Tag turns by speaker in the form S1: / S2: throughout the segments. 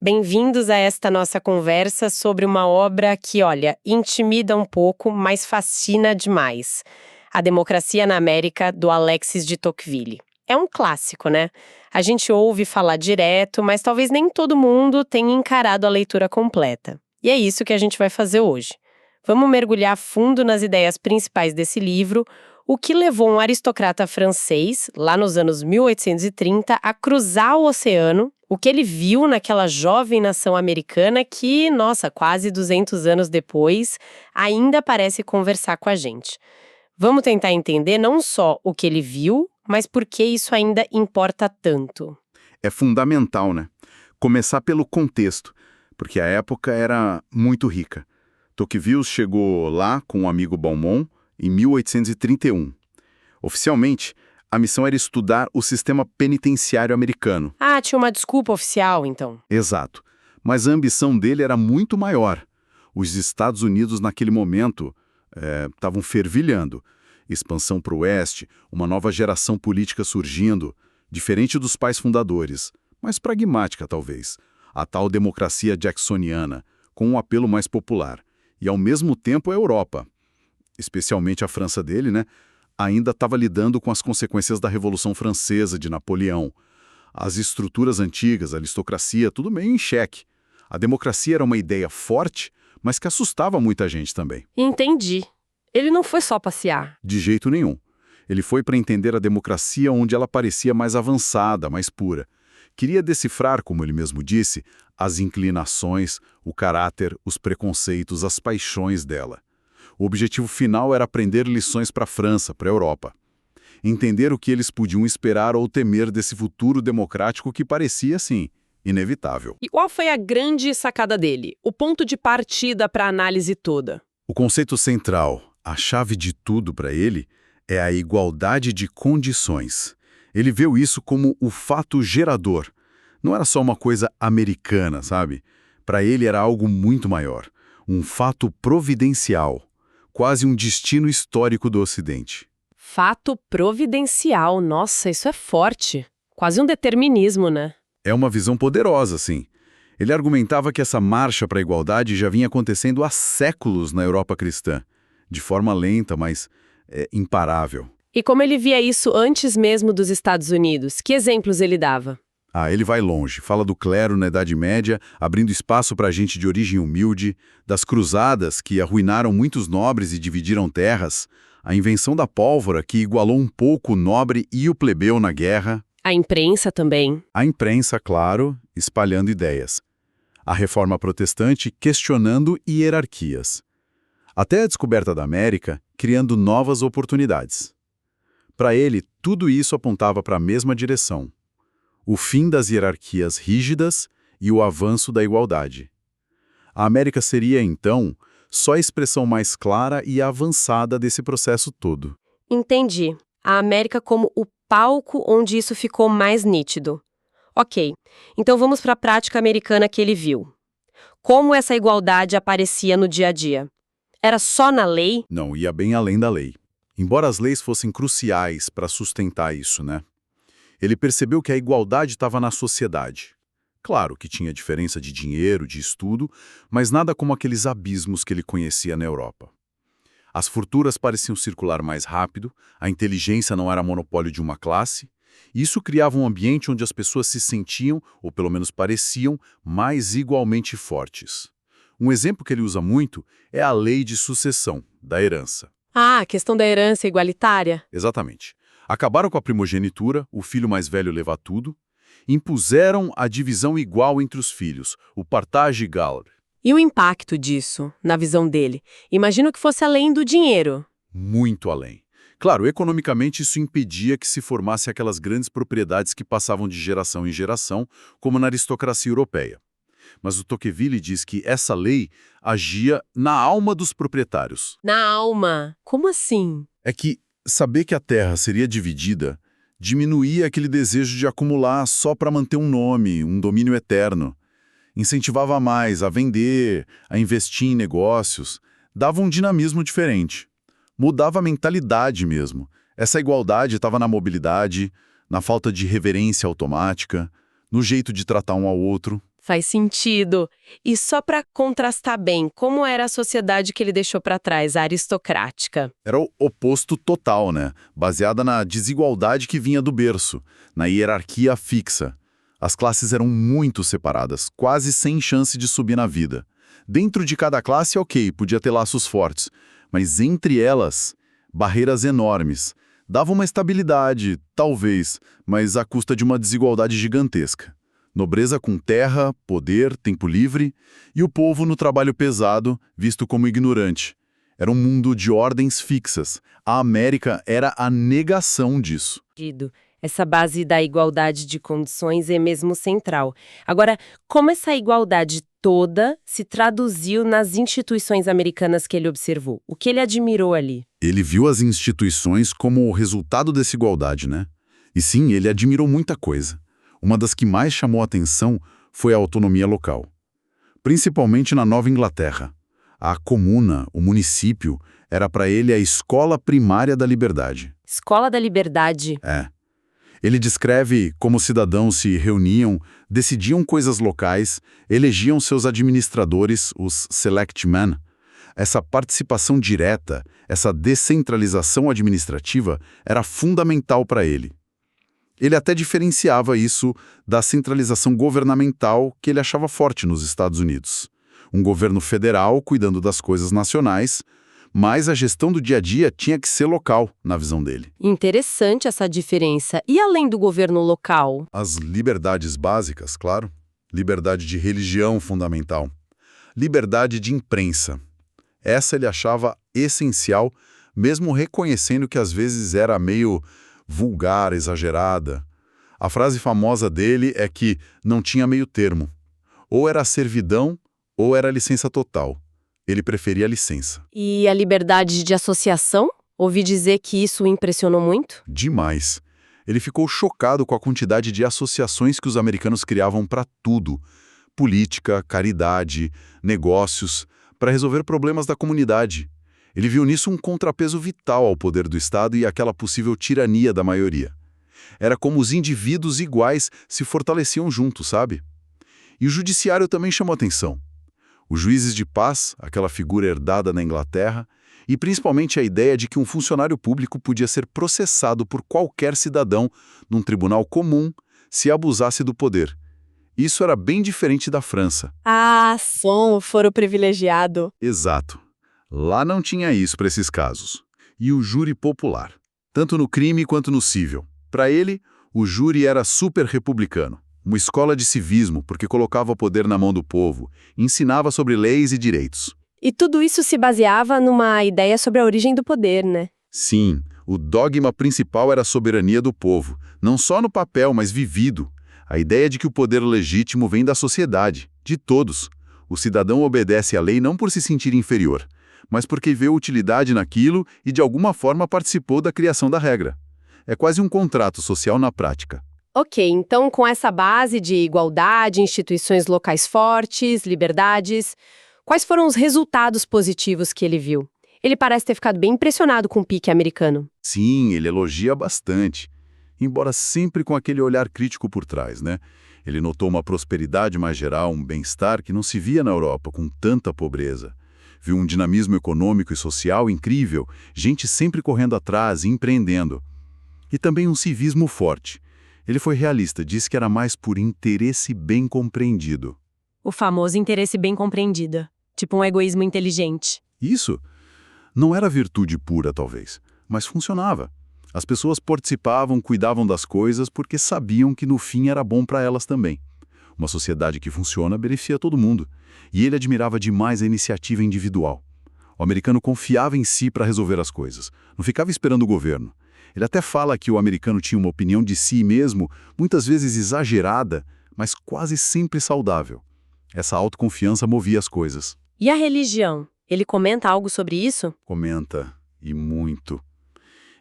S1: Bem-vindos a esta nossa conversa sobre uma obra que, olha, intimida um pouco, mas fascina demais. A Democracia na América, do Alexis de Tocqueville. É um clássico, né? A gente ouve falar direto, mas talvez nem todo mundo tenha encarado a leitura completa. E é isso que a gente vai fazer hoje. Vamos mergulhar a fundo nas ideias principais desse livro, o que levou um aristocrata francês, lá nos anos 1830, a cruzar o oceano, o que ele viu naquela jovem nação americana que, nossa, quase 200 anos depois, ainda parece conversar com a gente. Vamos tentar entender não só o que ele viu, mas por que isso ainda importa tanto.
S2: É fundamental, né? Começar pelo contexto, porque a época era muito rica. Tocqueville chegou lá com o amigo Beaumont em 1831. Oficialmente, a missão era estudar o sistema penitenciário americano.
S1: Ah, tinha uma desculpa oficial, então.
S2: Exato. Mas a ambição dele era muito maior. Os Estados Unidos, naquele momento, estavam fervilhando. Expansão para o oeste, uma nova geração política surgindo, diferente dos pais fundadores, mais pragmática, talvez. A tal democracia jacksoniana, com um apelo mais popular. E, ao mesmo tempo, a Europa, especialmente a França dele, né, ainda estava lidando com as consequências da Revolução Francesa de Napoleão. As estruturas antigas, a aristocracia, tudo meio em xeque. A democracia era uma ideia forte, mas que assustava muita gente também.
S1: Entendi. Ele não foi só passear.
S2: De jeito nenhum. Ele foi para entender a democracia onde ela parecia mais avançada, mais pura. Queria decifrar, como ele mesmo disse, as inclinações, o caráter, os preconceitos, as paixões dela. O objetivo final era aprender lições para a França, para a Europa. Entender o que eles podiam esperar ou temer desse futuro democrático que parecia, assim, inevitável.
S3: E qual foi a grande sacada dele? O ponto de partida para a análise toda?
S2: O conceito central, a chave de tudo para ele, é a igualdade de condições. Ele viu isso como o fato gerador. Não era só uma coisa americana, sabe? Para ele era algo muito maior. Um fato providencial. Quase um destino histórico do Ocidente.
S1: Fato providencial, nossa, isso é forte. Quase um determinismo, né?
S2: É uma visão poderosa, sim. Ele argumentava que essa marcha para a igualdade já vinha acontecendo há séculos na Europa cristã. De forma lenta, mas imparável.
S1: E como ele via isso antes mesmo dos Estados Unidos? Que exemplos ele dava?
S2: Ele vai longe. Fala do clero na Idade Média, abrindo espaço para gente de origem humilde, das cruzadas que arruinaram muitos nobres e dividiram terras, a invenção da pólvora que igualou um pouco o nobre e o plebeu na guerra.
S1: A imprensa também.
S2: A imprensa, claro, espalhando ideias. A reforma protestante questionando hierarquias. Até a descoberta da América, criando novas oportunidades. Para ele, tudo isso apontava para a mesma direção. O fim das hierarquias rígidas e o avanço da igualdade. A América seria, então, só a expressão mais clara e avançada desse processo todo.
S1: Entendi. A América como o palco onde isso ficou mais nítido. Ok, então vamos para a prática americana que ele viu. Como essa igualdade aparecia no dia a dia? Era só na lei?
S2: Não, ia bem além da lei. Embora as leis fossem cruciais para sustentar isso, né? Ele percebeu que a igualdade estava na sociedade. Claro que tinha diferença de dinheiro, de estudo, mas nada como aqueles abismos que ele conhecia na Europa. As fortunas pareciam circular mais rápido, a inteligência não era monopólio de uma classe, e isso criava um ambiente onde as pessoas se sentiam, ou pelo menos pareciam, mais igualmente fortes. Um exemplo que ele usa muito é a lei de sucessão, da herança.
S1: Ah, a questão da herança igualitária.
S2: Exatamente. Acabaram com a primogenitura, o filho mais velho leva tudo, impuseram a divisão igual entre os filhos, o partage égal.
S1: E o impacto disso, na visão dele? Imagino que fosse além do dinheiro.
S2: Muito além. Claro, economicamente isso impedia que se formasse aquelas grandes propriedades que passavam de geração em geração, como na aristocracia europeia. Mas o Tocqueville diz que essa lei agia na alma dos proprietários.
S1: Na alma? Como assim?
S2: É que saber que a terra seria dividida diminuía aquele desejo de acumular só para manter um nome, um domínio eterno. Incentivava mais a vender, a investir em negócios, dava um dinamismo diferente. Mudava a mentalidade mesmo. Essa igualdade estava na mobilidade, na falta de reverência automática, no jeito de tratar um ao outro.
S1: Faz sentido. E só para contrastar bem, como era a sociedade que ele deixou para trás, a aristocrática?
S2: Era o oposto total, né? Baseada na desigualdade que vinha do berço, na hierarquia fixa. As classes eram muito separadas, quase sem chance de subir na vida. Dentro de cada classe, ok, podia ter laços fortes, mas entre elas, barreiras enormes. Dava uma estabilidade, talvez, mas à custa de uma desigualdade gigantesca. Nobreza com terra, poder, tempo livre, e o povo no trabalho pesado, visto como ignorante. Era um mundo de ordens fixas. A América era a negação disso.
S1: Essa base da igualdade de condições é mesmo central. Agora, como essa igualdade toda se traduziu nas instituições americanas que ele observou? O que ele admirou ali?
S2: Ele viu as instituições como o resultado dessa igualdade, né? E sim, ele admirou muita coisa. Uma das que mais chamou a atenção foi a autonomia local. Principalmente na Nova Inglaterra. A comuna, o município, era para ele a escola primária da liberdade.
S1: Escola da Liberdade.
S2: É. Ele descreve como cidadãos se reuniam, decidiam coisas locais, elegiam seus administradores, os selectmen. Essa participação direta, essa descentralização administrativa era fundamental para ele. Ele até diferenciava isso da centralização governamental que ele achava forte nos Estados Unidos. Um governo federal cuidando das coisas nacionais, mas a gestão do dia a dia tinha que ser local, na visão dele.
S1: Interessante essa diferença. E além do governo local?
S2: As liberdades básicas, claro. Liberdade de religião fundamental. Liberdade de imprensa. Essa ele achava essencial, mesmo reconhecendo que às vezes era meio vulgar, exagerada. A frase famosa dele é que não tinha meio termo. Ou era servidão, ou era licença total. Ele preferia a licença.
S1: E a liberdade de associação? Ouvi dizer que isso o impressionou muito?
S2: Demais. Ele ficou chocado com a quantidade de associações que os americanos criavam para tudo. Política, caridade, negócios, para resolver problemas da comunidade. Ele viu nisso um contrapeso vital ao poder do Estado e àquela possível tirania da maioria. Era como os indivíduos iguais se fortaleciam juntos, sabe? E o judiciário também chamou atenção. Os juízes de paz, aquela figura herdada na Inglaterra, e principalmente a ideia de que um funcionário público podia ser processado por qualquer cidadão num tribunal comum se abusasse do poder. Isso era bem diferente da França.
S1: Ah, som, foro privilegiado.
S2: Exato. Lá não tinha isso para esses casos. E o júri popular, tanto no crime quanto no cível. Para ele, o júri era super republicano. Uma escola de civismo, porque colocava o poder na mão do povo, ensinava sobre leis e direitos.
S1: E tudo isso se baseava numa ideia sobre a origem do poder, né?
S2: Sim, o dogma principal era a soberania do povo, não só no papel, mas vivido. A ideia de que o poder legítimo vem da sociedade, de todos. O cidadão obedece à lei não por se sentir inferior, mas porque vê utilidade naquilo e de alguma forma participou da criação da regra. É quase um contrato social na prática.
S1: Ok, então com essa base de igualdade, instituições locais fortes, liberdades, quais foram os resultados positivos que ele viu? Ele parece ter ficado bem impressionado com o pique americano.
S2: Sim, ele elogia bastante, embora sempre com aquele olhar crítico por trás, né? Ele notou uma prosperidade mais geral, um bem-estar que não se via na Europa com tanta pobreza. Viu um dinamismo econômico e social incrível, gente sempre correndo atrás e empreendendo. E também um civismo forte. Ele foi realista, disse que era mais por interesse bem compreendido.
S1: O famoso interesse bem compreendido, tipo um egoísmo inteligente.
S2: Isso não era virtude pura, talvez, mas funcionava. As pessoas participavam, cuidavam das coisas porque sabiam que no fim era bom para elas também. Uma sociedade que funciona beneficia todo mundo. E ele admirava demais a iniciativa individual. O americano confiava em si para resolver as coisas. Não ficava esperando o governo. Ele até fala que o americano tinha uma opinião de si mesmo, muitas vezes exagerada, mas quase sempre saudável. Essa autoconfiança movia as coisas.
S1: E a religião? Ele comenta algo sobre isso?
S2: Comenta, e muito.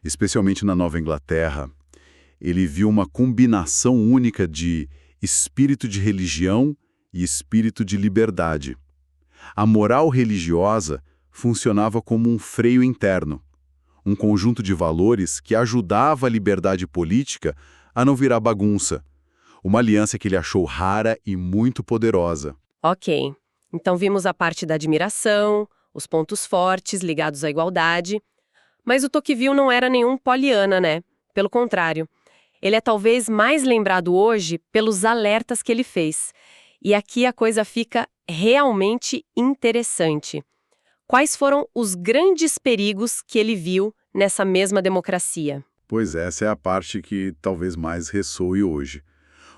S2: Especialmente na Nova Inglaterra, ele viu uma combinação única de espírito de religião e espírito de liberdade. A moral religiosa funcionava como um freio interno, um conjunto de valores que ajudava a liberdade política a não virar bagunça. Uma aliança que ele achou rara e muito poderosa.
S1: Ok. Então vimos a parte da admiração, os pontos fortes ligados à igualdade. Mas o Tocqueville não era nenhum Pollyanna, né? Pelo contrário. Ele é talvez mais lembrado hoje pelos alertas que ele fez. E aqui a coisa fica realmente interessante. Quais foram os grandes perigos que ele viu nessa mesma democracia?
S2: Pois essa é a parte que talvez mais ressoe hoje.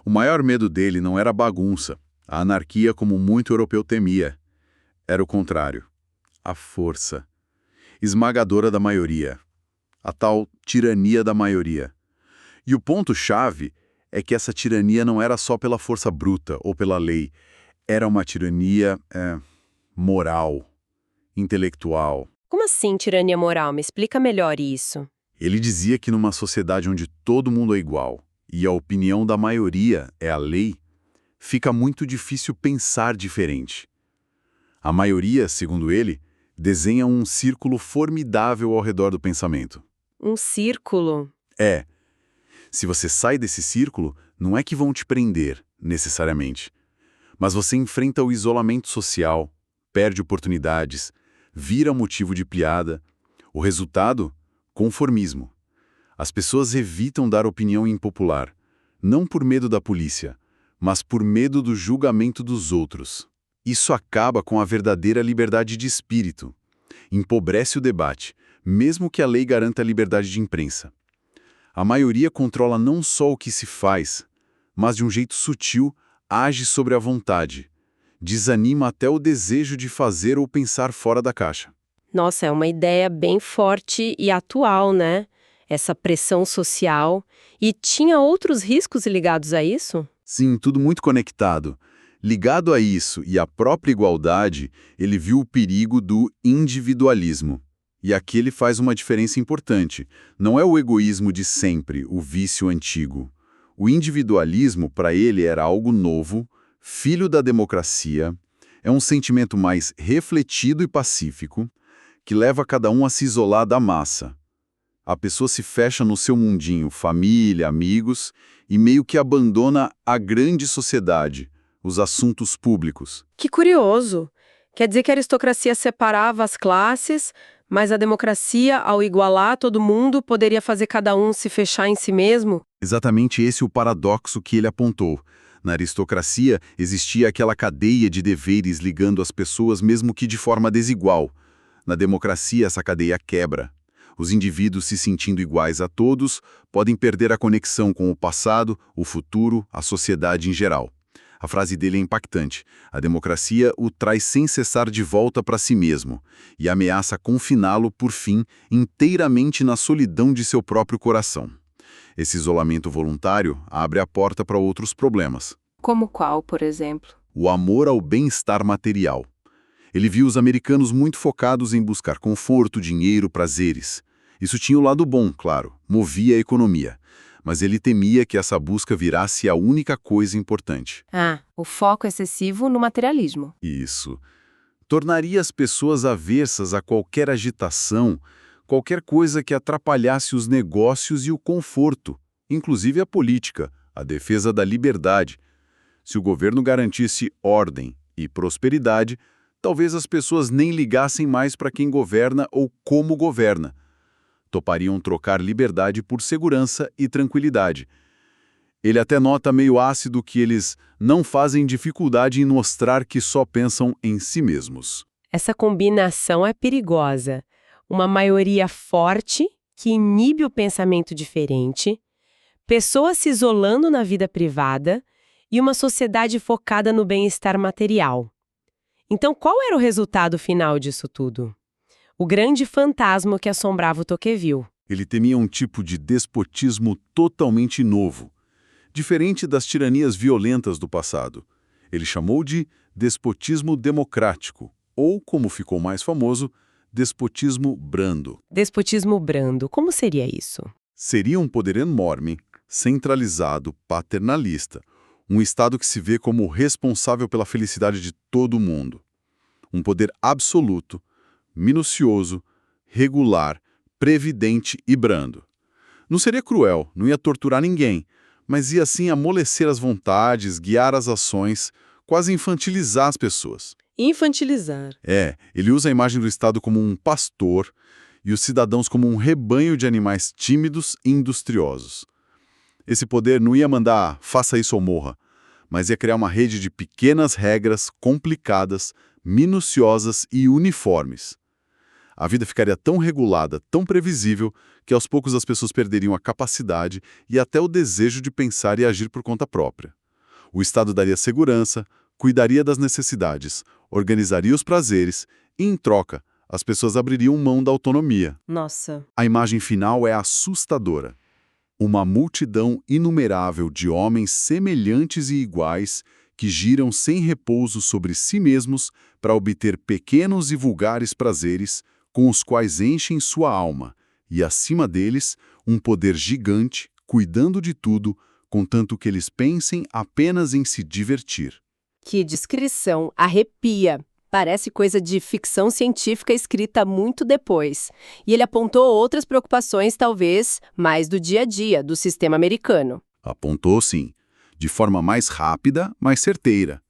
S2: O maior medo dele não era a bagunça, a anarquia como muito europeu temia. Era o contrário. A força esmagadora da maioria. A tal tirania da maioria. E o ponto-chave é que essa tirania não era só pela força bruta ou pela lei. Era uma tirania moral, intelectual.
S1: Como assim tirania moral? Me explica melhor isso.
S2: Ele dizia que numa sociedade onde todo mundo é igual e a opinião da maioria é a lei, fica muito difícil pensar diferente. A maioria, segundo ele, desenha um círculo formidável ao redor do pensamento.
S1: Um círculo?
S2: É. Se você sai desse círculo, não é que vão te prender, necessariamente. Mas você enfrenta o isolamento social, perde oportunidades, vira motivo de piada. O resultado? Conformismo. As pessoas evitam dar opinião impopular, não por medo da polícia, mas por medo do julgamento dos outros. Isso acaba com a verdadeira liberdade de espírito. Empobrece o debate, mesmo que a lei garanta a liberdade de imprensa. A maioria controla não só o que se faz, mas de um jeito sutil age sobre a vontade. Desanima até o desejo de fazer ou pensar fora da caixa.
S1: Nossa, é uma ideia bem forte e atual, né? Essa pressão social. E tinha outros riscos ligados a isso?
S2: Sim, tudo muito conectado. Ligado a isso e à própria igualdade, ele viu o perigo do individualismo. E aqui ele faz uma diferença importante. Não é o egoísmo de sempre, o vício antigo. O individualismo, para ele, era algo novo, filho da democracia, é um sentimento mais refletido e pacífico, que leva cada um a se isolar da massa. A pessoa se fecha no seu mundinho, família, amigos, e meio que abandona a grande sociedade, os assuntos públicos.
S1: Que curioso! Quer dizer que a aristocracia separava as classes, mas a democracia, ao igualar todo mundo, poderia fazer cada um se fechar em si mesmo?
S2: Exatamente esse é o paradoxo que ele apontou. Na aristocracia, existia aquela cadeia de deveres ligando as pessoas mesmo que de forma desigual. Na democracia, essa cadeia quebra. Os indivíduos, se sentindo iguais a todos, podem perder a conexão com o passado, o futuro, a sociedade em geral. A frase dele é impactante. A democracia o traz sem cessar de volta para si mesmo e ameaça confiná-lo, por fim, inteiramente na solidão de seu próprio coração. Esse isolamento voluntário abre a porta para outros problemas.
S1: Como qual, por exemplo?
S2: O amor ao bem-estar material. Ele viu os americanos muito focados em buscar conforto, dinheiro, prazeres. Isso tinha o lado bom, claro, movia a economia. Mas ele temia que essa busca virasse a única coisa importante.
S1: Ah, o foco excessivo no materialismo.
S2: Isso. Tornaria as pessoas aversas a qualquer agitação, qualquer coisa que atrapalhasse os negócios e o conforto, inclusive a política, a defesa da liberdade. Se o governo garantisse ordem e prosperidade, talvez as pessoas nem ligassem mais para quem governa ou como governa. Topariam trocar liberdade por segurança e tranquilidade. Ele até nota meio ácido que eles não fazem dificuldade em mostrar que só pensam em si mesmos.
S1: Essa combinação é perigosa. Uma maioria forte, que inibe o pensamento diferente, pessoas se isolando na vida privada e uma sociedade focada no bem-estar material. Então, qual era o resultado final disso tudo? O grande fantasma que assombrava o Tocqueville.
S2: Ele temia um tipo de despotismo totalmente novo, diferente das tiranias violentas do passado. Ele chamou de despotismo democrático, ou, como ficou mais famoso, despotismo brando.
S1: Despotismo brando, como seria isso?
S2: Seria um poder enorme, centralizado, paternalista, um Estado que se vê como responsável pela felicidade de todo mundo. Um poder absoluto, minucioso, regular, previdente e brando. Não seria cruel, não ia torturar ninguém, mas ia assim amolecer as vontades, guiar as ações, quase infantilizar as pessoas.
S3: Infantilizar.
S2: Ele usa a imagem do Estado como um pastor e os cidadãos como um rebanho de animais tímidos e industriosos. Esse poder não ia mandar faça isso ou morra, mas ia criar uma rede de pequenas regras complicadas, minuciosas e uniformes. A vida ficaria tão regulada, tão previsível, que aos poucos as pessoas perderiam a capacidade e até o desejo de pensar e agir por conta própria. O Estado daria segurança, cuidaria das necessidades, organizaria os prazeres e, em troca, as pessoas abririam mão da autonomia.
S3: Nossa.
S2: A imagem final é assustadora. Uma multidão inumerável de homens semelhantes e iguais que giram sem repouso sobre si mesmos para obter pequenos e vulgares prazeres com os quais enchem sua alma, e acima deles, um poder gigante, cuidando de tudo, contanto que eles pensem apenas em se divertir.
S1: Que descrição, arrepia. Parece coisa de ficção científica escrita muito depois. E ele apontou outras preocupações, talvez, mais do dia a dia, do sistema americano.
S2: Apontou, sim, de forma mais rápida, mais certeira.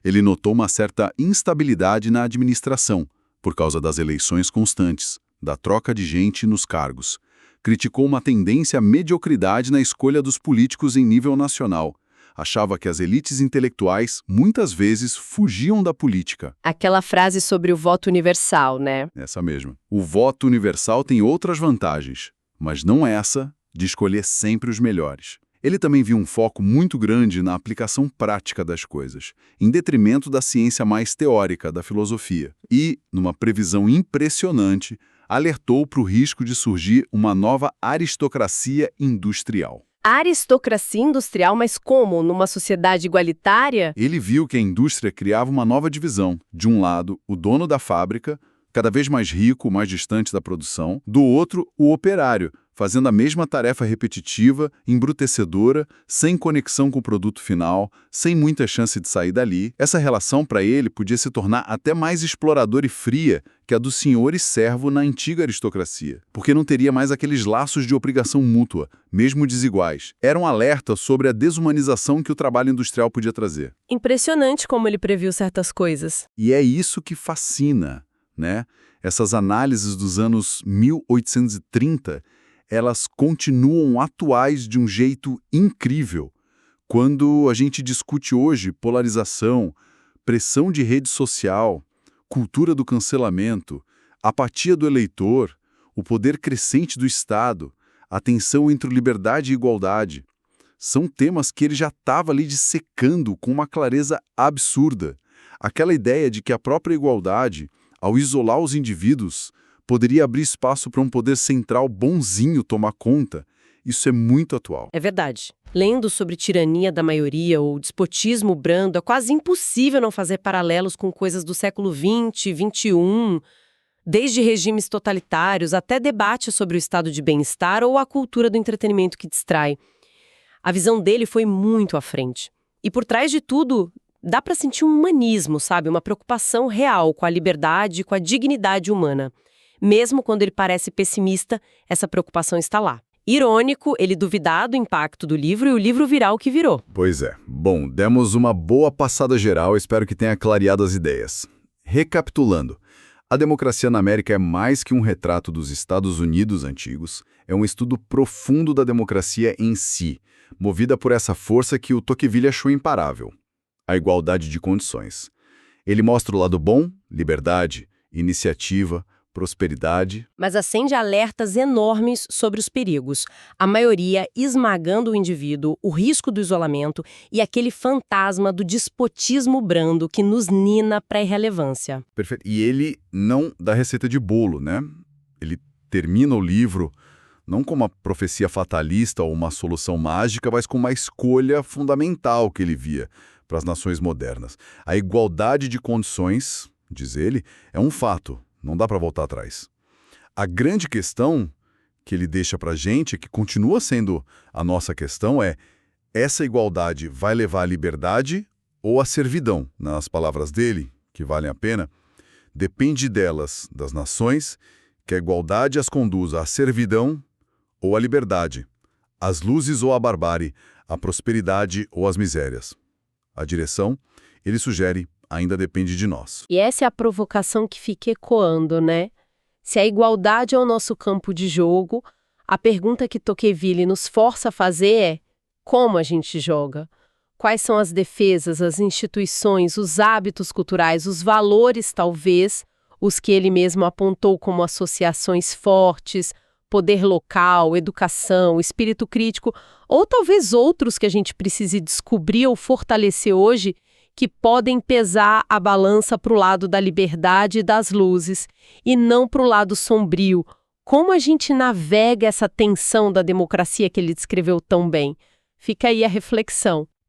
S2: Ele notou uma certa instabilidade na administração, por causa das eleições constantes, da troca de gente nos cargos. Criticou uma tendência à mediocridade na escolha dos políticos em nível nacional. Achava que as elites intelectuais, muitas vezes, fugiam da política.
S1: Aquela frase sobre o voto universal, né?
S2: Essa mesma. O voto universal tem outras vantagens, mas não essa de escolher sempre os melhores. Ele também viu um foco muito grande na aplicação prática das coisas, em detrimento da ciência mais teórica, da filosofia. E, numa previsão impressionante, alertou para o risco de surgir uma nova aristocracia industrial.
S1: Aristocracia industrial, mas como? Numa sociedade igualitária?
S2: Ele viu que a indústria criava uma nova divisão. De um lado, o dono da fábrica, cada vez mais rico, mais distante da produção. Do outro, o operário, fazendo a mesma tarefa repetitiva, embrutecedora, sem conexão com o produto final, sem muita chance de sair dali. Essa relação, para ele, podia se tornar até mais exploradora e fria que a do senhor e servo na antiga aristocracia, porque não teria mais aqueles laços de obrigação mútua, mesmo desiguais. Era um alerta sobre a desumanização que o trabalho industrial podia trazer.
S1: Impressionante como ele previu certas coisas.
S2: E é isso que fascina, né? Essas análises dos anos 1830, elas continuam atuais de um jeito incrível. Quando a gente discute hoje polarização, pressão de rede social, cultura do cancelamento, apatia do eleitor, o poder crescente do Estado, a tensão entre liberdade e igualdade, são temas que ele já estava ali dissecando com uma clareza absurda. Aquela ideia de que a própria igualdade, ao isolar os indivíduos, poderia abrir espaço para um poder central bonzinho tomar conta. Isso é muito atual.
S1: É verdade. Lendo sobre tirania da maioria ou despotismo brando, é quase impossível não fazer paralelos com coisas do século XX, XXI, desde regimes totalitários até debate sobre o estado de bem-estar ou a cultura do entretenimento que distrai. A visão dele foi muito à frente. E por trás de tudo, dá para sentir um humanismo, sabe? Uma preocupação real com a liberdade e com a dignidade humana. Mesmo quando ele parece pessimista, essa preocupação está lá. Irônico, ele duvidar do impacto do livro e o livro virar o que virou.
S2: Pois é. Bom, demos uma boa passada geral, espero que tenha clareado as ideias. Recapitulando, a democracia na América é mais que um retrato dos Estados Unidos antigos, é um estudo profundo da democracia em si, movida por essa força que o Tocqueville achou imparável, a igualdade de condições. Ele mostra o lado bom, liberdade, iniciativa, prosperidade.
S1: Mas acende alertas enormes sobre os perigos. A maioria esmagando o indivíduo, o risco do isolamento e aquele fantasma do despotismo brando que nos nina para a irrelevância.
S2: Perfeito. E ele não dá receita de bolo, né? Ele termina o livro não com uma profecia fatalista ou uma solução mágica, mas com uma escolha fundamental que ele via para as nações modernas. A igualdade de condições, diz ele, é um fato. Não dá para voltar atrás. A grande questão que ele deixa para a gente, que continua sendo a nossa questão, é: essa igualdade vai levar à liberdade ou à servidão? Nas palavras dele, que valem a pena, depende delas, das nações, que a igualdade as conduza à servidão ou à liberdade, As luzes ou a barbárie, a prosperidade ou as misérias. A direção, ele sugere, ainda depende de nós.
S1: E essa é a provocação que fica ecoando, né? Se a igualdade é o nosso campo de jogo, a pergunta que Tocqueville nos força a fazer é: como a gente joga? Quais são as defesas, as instituições, os hábitos culturais, os valores, talvez, os que ele mesmo apontou como associações fortes, poder local, educação, espírito crítico, ou talvez outros que a gente precise descobrir ou fortalecer hoje, que podem pesar a balança para o lado da liberdade e das luzes, e não para o lado sombrio. Como a gente navega essa tensão da democracia que ele descreveu tão bem? Fica aí a reflexão.